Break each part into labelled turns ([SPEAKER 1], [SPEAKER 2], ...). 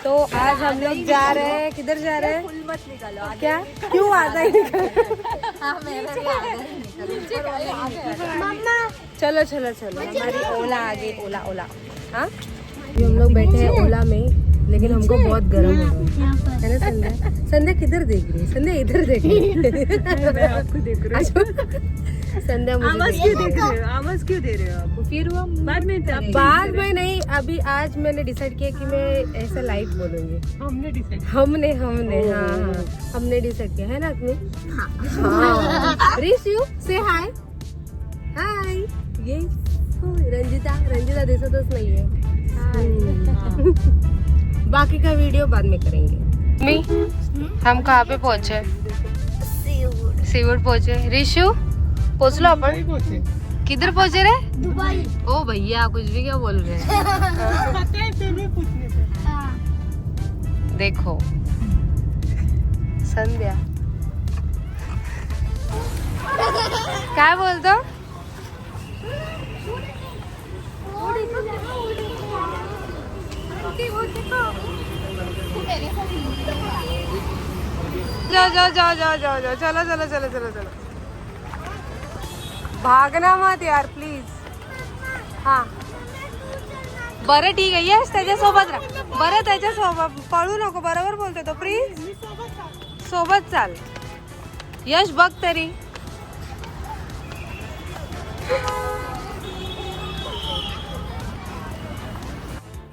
[SPEAKER 1] तो आज हम लोग जा रहे हैं, किधर जा रहे हैं?
[SPEAKER 2] फुल मत निकालो
[SPEAKER 1] क्या क्यों आधा ही निकल?
[SPEAKER 2] मम्मा
[SPEAKER 1] चलो चलो चलो, हमारी ओला आ गई, ओला ओला। हाँ अभी हम लोग बैठे हैं ओला में, लेकिन हमको बहुत गर्म हो रहा है ना संध्या? संध्या किधर देख रही है? संध्या इधर देख रही है।
[SPEAKER 2] आपको देख रहे हो।
[SPEAKER 1] संध्या मुझे
[SPEAKER 2] आवाज क्यों देख रहे हो? आवाज क्यों दे रहे हो आप?
[SPEAKER 1] फिर वो बाद में नहीं, अभी आज मैंने डिसाइड किया कि मैं ऐसा लाइट बोलूंगी।
[SPEAKER 2] हमने डिसाइड
[SPEAKER 1] हमने हाँ हाँ हमने डिसाइड किया है ना अपने। हाँ रिशु से हाय हाय। ये रंजिता दिसतच नाहीये। बाकी का वीडियो बाद में करेंगे। हम कहाँ पे पहुँचे? सीवुड पहुँचे। रिशु पहुँचलो अपन? किधर पहुँचे रे?
[SPEAKER 2] दुबई।
[SPEAKER 1] ओ भैया कुछ भी क्या बोल रहे हैं? देखो संध्या काय बोलतो? जाओ जाओ जाओ जाओ जाओ जाओ, चलो चलो चलो चलो चलो, भागना मत यार प्लीज। हाँ बरं ठीक आहे, यश त्याच्यासोबत राहा बरं, त्याच्यासोबत पळू नको, बरोबर बोलतोय तो, प्लीज सोबत चाल। यश बघ तरी।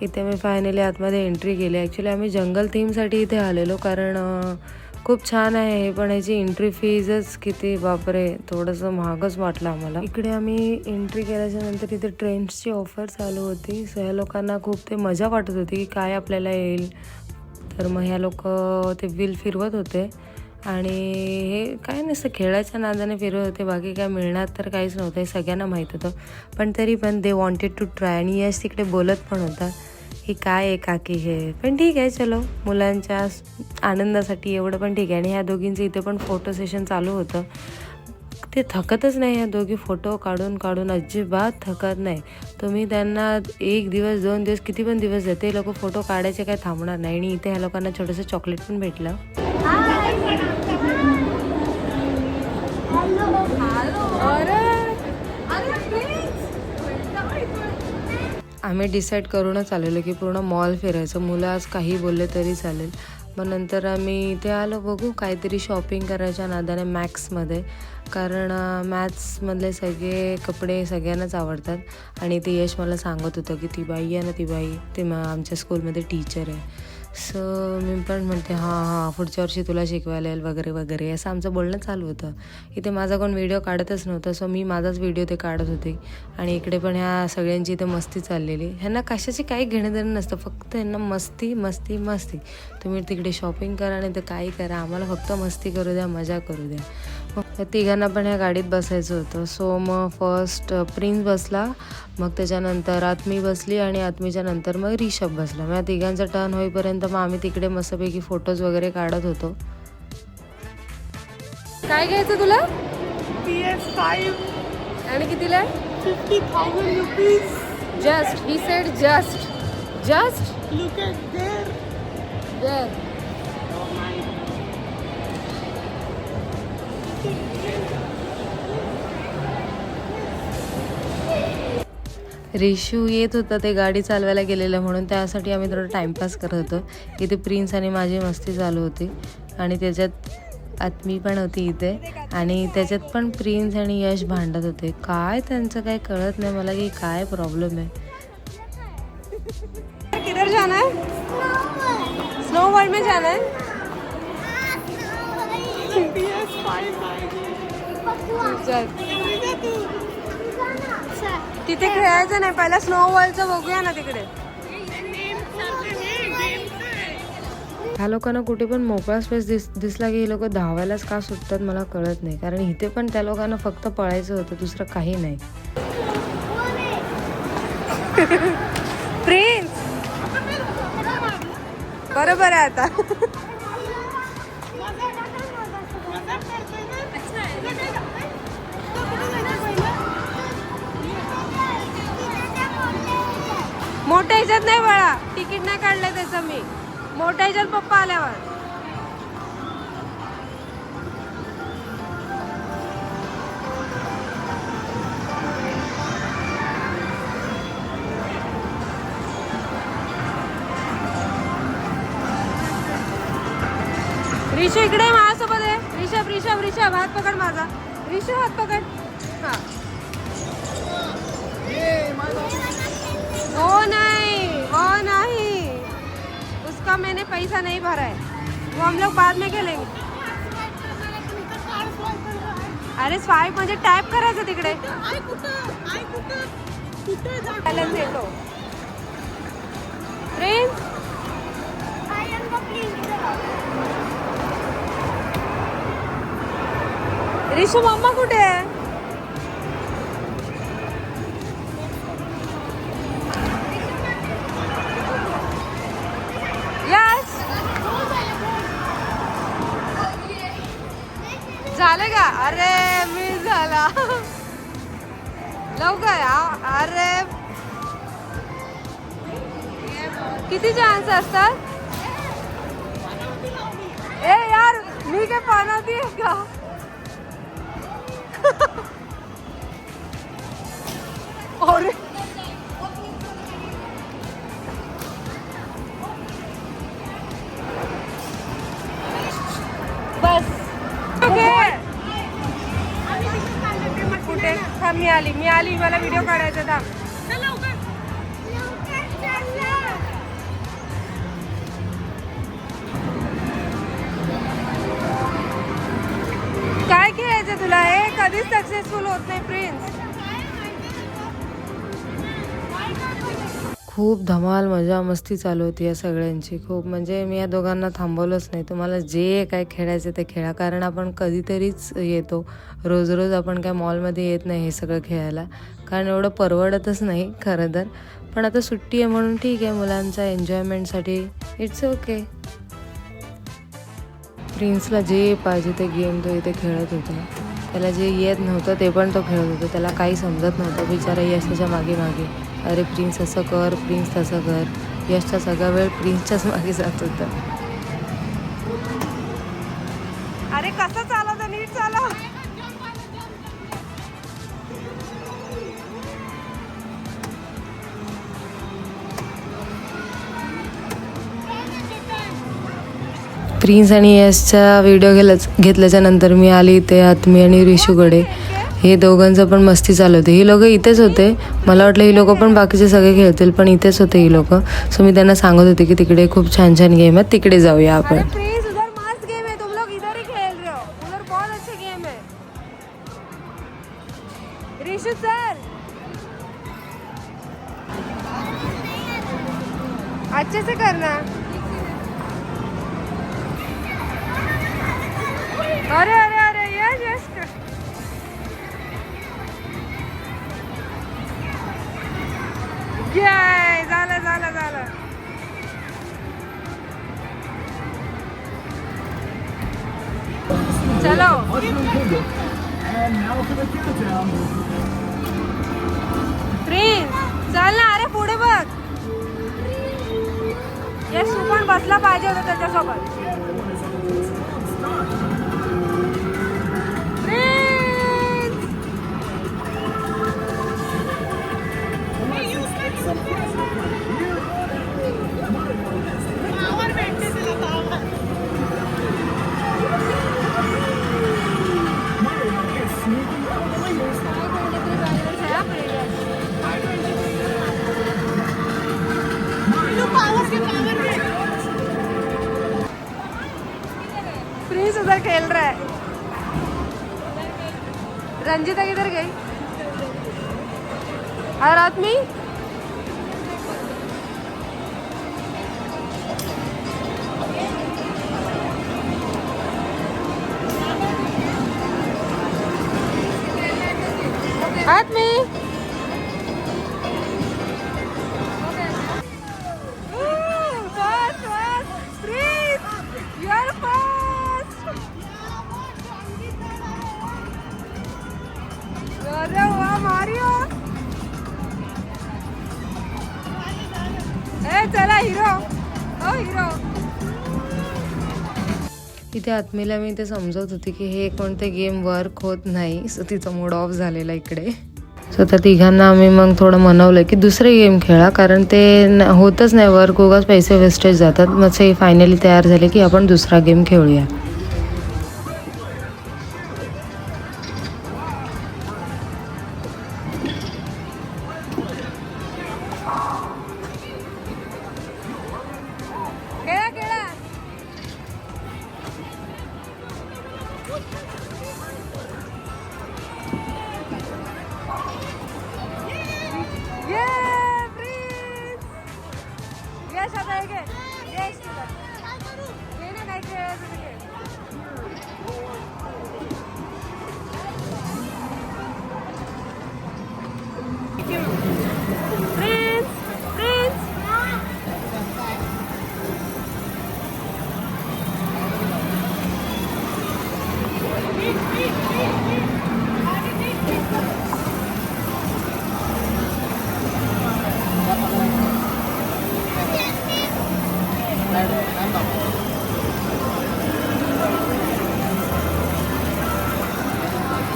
[SPEAKER 1] इथे मी फायनली आतमध्ये एंट्री केली। ॲक्च्युली आम्ही जंगल थीमसाठी इथे आलेलो, कारण खूप छान आहे हे, पण याची एंट्री फीजच किती बापरे, थोडंसं महागच वाटलं आम्हाला। इकडे आम्ही एंट्री केल्याच्या नंतर इथे ट्रेंड्सची ऑफर चालू होती, सो ह्या लोकांना खूप ते मजा वाटत होती की काय आपल्याला येईल, तर मग ह्या लोक ते व्हील फिरवत होते आणि हे काय नसतं, खेळाच्या नादाने फिरवत होते, बाकी काय मिळणार तर काहीच नव्हतं, हे सगळ्यांना माहीत होतं, पण तरी पण दे वॉन्टेड टू ट्राय। आणि यश तिकडे बोलत पण होता की काय आहे काकी हे, पण ठीक आहे चलो, मुलांच्या आनंदासाठी एवढं पण ठीक आहे। आणि ह्या दोघींचं इथे पण फोटो सेशन चालू होतं, ते थकतच नाही, ह्या दोघी फोटो काढून काढून अजिबात थकत नाही। तुम्ही त्यांना 1 दिवस 2 दिवस किती पण दिवस द्या, ते लोक फोटो काढायचे काय थांबणार नाही। आणि इथे ह्या लोकांना छोटंसं चॉकलेट पण भेटलं। आम्ही डिसाईड करूनच आलेलो की पूर्ण मॉल फिरायचं, मुलं आज काही बोलले तरी चालेल। मग नंतर आम्ही इथे आलो, बघू काहीतरी शॉपिंग करायच्या नादाने मॅक्समध्ये, कारण मॅथ्समधले सगळे कपडे सगळ्यांनाच आवडतात। आणि ते यश मला सांगत होतं की ती बाई आहे ना, ती बाई ते आमच्या स्कूलमध्ये टीचर आहे, सो मी पण म्हणते हां हां पुढच्या वर्षी तुला शिकवायला येईल वगैरे वगैरे, असं आमचं बोलणं चालू होतं। इथे माझा कोण व्हिडिओ काढतच नव्हता, सो मी माझाच व्हिडिओ ते काढत होते। आणि इकडे पण ह्या सगळ्यांची इथे मस्ती चाललेली, ह्यांना कशाची काही घेणं देणं नसतं, फक्त ह्यांना मस्ती मस्ती मस्ती। तुम्ही तिकडे शॉपिंग करा नाही तर काही करा, आम्हाला फक्त मस्ती करू द्या, मजा करू द्या। मग तिघांना पण ह्या गाडीत बसायचं होतं, सो मग फर्स्ट प्रिन्स बसला, मग त्याच्यानंतर आत्मी बसली आणि आत्मीच्या नंतर मग रिषभ बसला। मग तिघांचा टर्न होईपर्यंत मग आम्ही तिकडे मस्तपैकी फोटोज वगैरे काढत होतो। काय घ्यायचं तुला?
[SPEAKER 2] PS5
[SPEAKER 1] आणि कितीला?
[SPEAKER 2] 50,000 rupees.
[SPEAKER 1] Just he said just
[SPEAKER 2] Look at there.
[SPEAKER 1] There. Rishu येत होता, ते गाडी चालवायला गेलेलं, म्हणून त्यासाठी आम्ही थोडं टाईमपास करत होतो। इथे प्रिन्स आणि माझी मस्ती चालू होती, आणि त्याच्यात आत्मी पण होती इथे, आणि त्याच्यात पण प्रिन्स आणि यश भांडत होते, काय त्यांचं काय कळत नाही मला की काय प्रॉब्लेम आहे। किधर जाना है? स्नो वर्ल्ड में जाना है। तिथे खेळायचं नाही, पहिला स्नो वर्ल्डचं बघूया ना तिकडे। ह्या लोकांना कुठे पण मोकळा स्पेस दिसला की हे लोक धावायलाच का सुटतात मला कळत नाही, कारण इथे पण त्या लोकांना फक्त पळायचं होतं, दुसरं काही नाही। प्रिन्स बरोबर आहे आता। मोठ्या ह्याच्यात नाही बाळा, तिकीट नाही काढलंय त्याचं मी। मोठ्या ह्याच्यात पप्पा आल्यावर. रिशू इकडे माझ्यासोबत आहे. ऋषभ हात पकड माझा. ऋषभ हात पकड. हा. वो नहीं, उसका मैंने पैसा नहीं भरा है, वो हम लोग बाद में खेलेंगे. अरे स्वाईप म्हणजे टॅप करायचं तिकडे. बॅलन्स येतो. प्रिन्स रिशू मम्मा कुठे आहे? यस झालं का? अरे मी झाला लवकर. अरे किती चान्स असतात? ए यार मी काय पाण्यात आहे का? अरे बस कुठे थांब. मी आली मला व्हिडिओ काढायचा. थांब. काय खेळायचं तुला? हे कधीच सक्सेसफुल होत नाही प्रिन्स. खूप धमाल मजा मस्ती चालू होती या सगळ्यांची. खूप म्हणजे मी या दोघांना थांबवलंच नाही. तुम्हाला जे काय खेळायचं ते खेळा, कारण आपण कधीतरीच येतो. रोज रोज आपण काय मॉलमध्ये येत नाही हे सगळं खेळायला, कारण एवढं परवडतच नाही खरं तर. पण आता सुट्टी आहे म्हणून ठीक आहे, मुलांच्या एन्जॉयमेंटसाठी इट्स ओके. प्रिन्सला जे पाहिजे ते गेम तो इथे खेळत होता. त्याला जे येत नव्हतं ते पण तो खेळत होता. त्याला काही समजत नव्हतं बिचारा यशच्या मागे. अरे प्रिन्स असं कर, प्रिन्स तसं कर. यशचा सगळा वेळ प्रिन्सच्याच मागे जात होता. अरे कसं चालवतं? नीट चालव. प्रिन्स आणि यशचा व्हिडिओ घेतल्याच्या नंतर मी आली इथे आत्मी आणि रिशूकडे. हे दोघांचं पण मस्ती चालू होती. ही लोक इथेच होते. मला वाटलं ही लोक पण बाकीचे सगळे खेळतील, पण इथेच होते ही लोक. सो मी त्यांना सांगत होते की तिकडे खूप छान छान गेम आहेत, तिकडे जाऊया आपण. अच्छे से करना. अरे अरे अरे यश यश झालं. चलो प्रिन्स चल ना. अरे पुढे बघ. यश तू पण बसला पाहिजे होता त्याच्यासोबत. प्रिंस उधर खेल रहा है. रंजिता किधर गई? और आदमी चला हिरो. ओ हिरो. इथे आत्मीला मी ते समजवत होती की हे कोणते गेम वर्क होत नाही, सो तिचा मूड ऑफ झालेला इकडे. सो त्या तिघांना आम्ही मग थोडं मनवलं की दुसरे गेम खेळा, कारण ते होतच नाही वर्क, उगाच पैसे वेस्टेज जातात. मग ते फायनली तयार झाले की आपण दुसरा गेम खेळूया.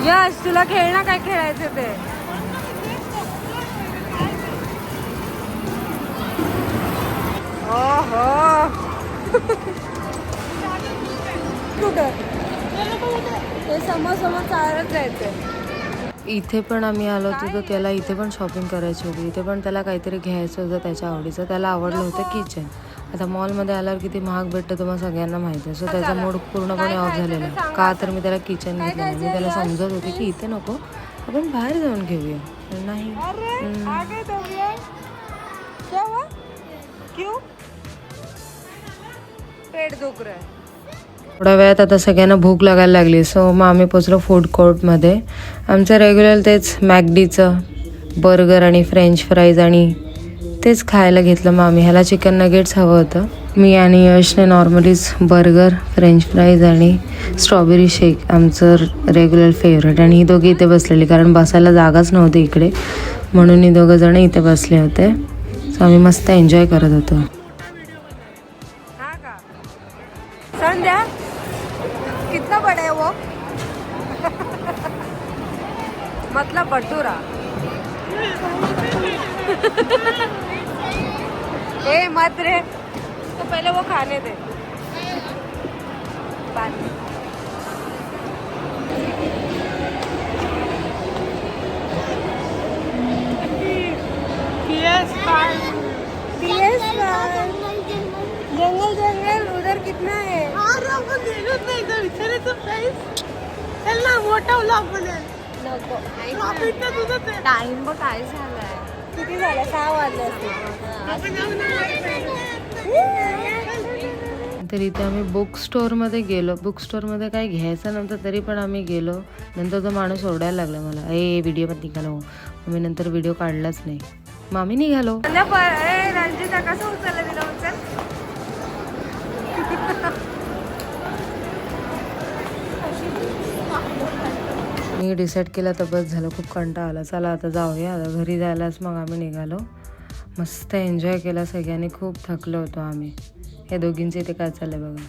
[SPEAKER 1] यश, तुला खेळणं काय खेळायचं ते? ओहो कुठं ते समोर चालत जायचं. इथे पण आम्ही आलो होतो तर त्याला इथे पण शॉपिंग करायची होती. इथे पण त्याला काहीतरी घ्यायचं होतं त्याच्या आवडीचं. त्याला आवडलं होतं किचन. आता मॉलमध्ये आल्यावर किती महाग भेटतं तुम्हाला सगळ्यांना माहिती आहे. सो त्याचा मूड पूर्णपणे ऑफ झालेला आहे. का तर मी त्याला किचन घेतलं नाही. मी त्याला समजत होते की इथे नको, आपण बाहेर जाऊन घेऊया. नाही पेट दुख रहा है. थोड्या वेळात आता सगळ्यांना भूक लागायला लागली. सो मग आम्ही पोचलो फूड कोर्टमध्ये. आमचं रेग्युलर तेच मॅकडीचं बर्गर आणि फ्रेंच फ्राईज आणि तेच खायला घेतलं. मग आम्ही ह्याला चिकन नगेट्स हवं होतं. मी आणि यशने नॉर्मलीच बर्गर, फ्रेंच फ्राईज आणि स्ट्रॉबेरी शेक आमचं रेग्युलर फेवरेट. आणि ही दोघी इथे बसलेली, कारण बसायला जागाच नव्हती इकडे, म्हणून ही दोघं जण इथे बसले होते. सो आम्ही मस्त एन्जॉय करत होतो. संध्या कितना बड़ा है वो? मतलब भटूरा. ए मत रे, तो पहले वो खाने दे. जंगल जंगल उधर कितना है?
[SPEAKER 2] चल ना, मोठा व्लॉग बनेल.
[SPEAKER 1] नको,
[SPEAKER 2] टाइम बघ काय झालाय.
[SPEAKER 1] किती झालं? 6 वाजले असतील. तर इथे आम्ही बुक स्टोअरमध्ये गेलो. बुक स्टोअरमध्ये काही घ्यायचं नव्हतं तरी पण आम्ही गेलो. नंतर तो माणूस ओरडायला लागला मला, व्हिडिओ पण निघालो. मी नंतर व्हिडिओ काढलाच नाही. मग आम्ही निघालो. रंजिता कसं उचललं तिला उचल. मी डिसाईड केलं तर बस झालं, खूप कंटाळा आला. चला आता जाऊया. आता घरी जायलाच मग आम्ही निघालो. मस्त एन्जॉय केला सगळ्यांनी. खूप थकलो होतो आम्ही. हे दोघींचे इथे काय चाललंय बघा.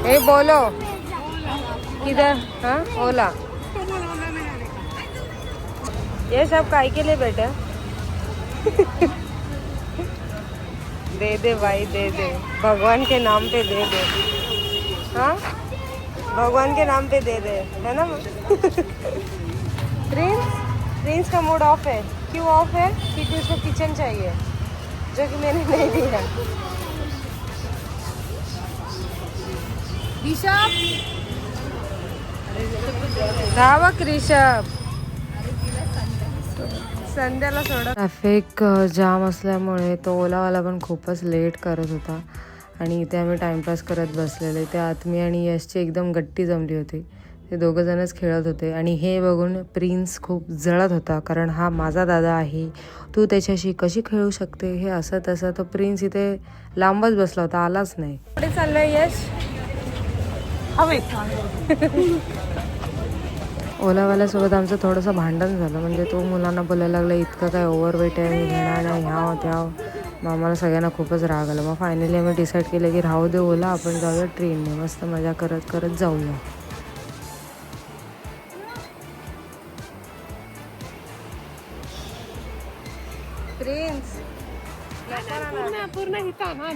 [SPEAKER 1] ए बोलो किधर? हाँ ओला. ये सब काय के लिए बेटा? दे दे भाई, दे दे. भगवान के नाम पे दे दे. हाँ भगवान के नाम पे दे दे, है ना. प्रिंस का मूड ऑफ है. क्यों ऑफ है? क्योंकि उसको किचन चाहिए, जो कि मैंने नहीं दिया. ऋषभ धावक, ऋषभ संध्याला सोडा. ट्रॅफिक जाम असल्यामुळे तो ओलावाला पण खूपच लेट करत होता आणि इथे आम्ही टाइमपास करत बसलेले. त्या आत्मी आणि यशची एकदम गट्टी जमली होती. ते दोघं जणच खेळत होते आणि हे बघून प्रिन्स खूप जळत होता, कारण हा माझा दादा आहे, तू त्याच्याशी कशी खेळू शकते, हे असं तसं. तो प्रिन्स इथे लांबच बसला होता, आलाच नाही. कुठे चाललंय यश?
[SPEAKER 2] हवे
[SPEAKER 1] ओलावाल्यासोबत आमचं थोडंसं भांडण झालं. म्हणजे तो मुलांना बोलायला लागला इतकं काय ओव्हरवेट आहे, मी घेणार नाही, ह्याव त्याव. मग आम्हाला सगळ्यांना खूपच राग आला. मग फायनली आम्ही डिसाईड केलं की राहू दे ओला, आपण जाऊया ट्रेनने, मस्त मजा करत करत जाऊया. प्रिन्स
[SPEAKER 2] पूर्ण हिता ना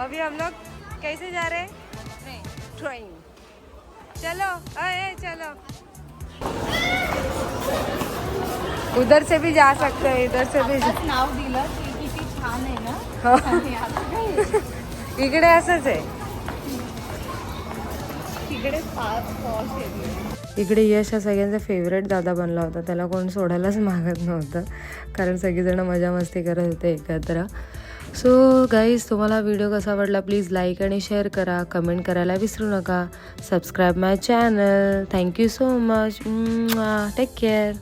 [SPEAKER 1] अभी हम लोग कैसे जा रहे हैं? ट्रेन. चलो अरे चलो. उधर से भी जा सकते हैं, इधर से भी.
[SPEAKER 2] नाव दिलं की किती छान आहे ना.
[SPEAKER 1] इकडे असंच आहे.
[SPEAKER 2] तिकडे पॉश आहे.
[SPEAKER 1] इकडे यश हा सगळ्यांचा फेवरेट दादा बनला होता. त्याला कोण सोडायलाच मागत नव्हतं, कारण सगळीजणं मजा मस्ती करत होते एकत्र. सो गाईज, तुम्हाला व्हिडिओ कसा वाटला प्लीज लाईक आणि शेअर करा, कमेंट करायला विसरू नका, subscribe my channel. Thank you so much. Take care.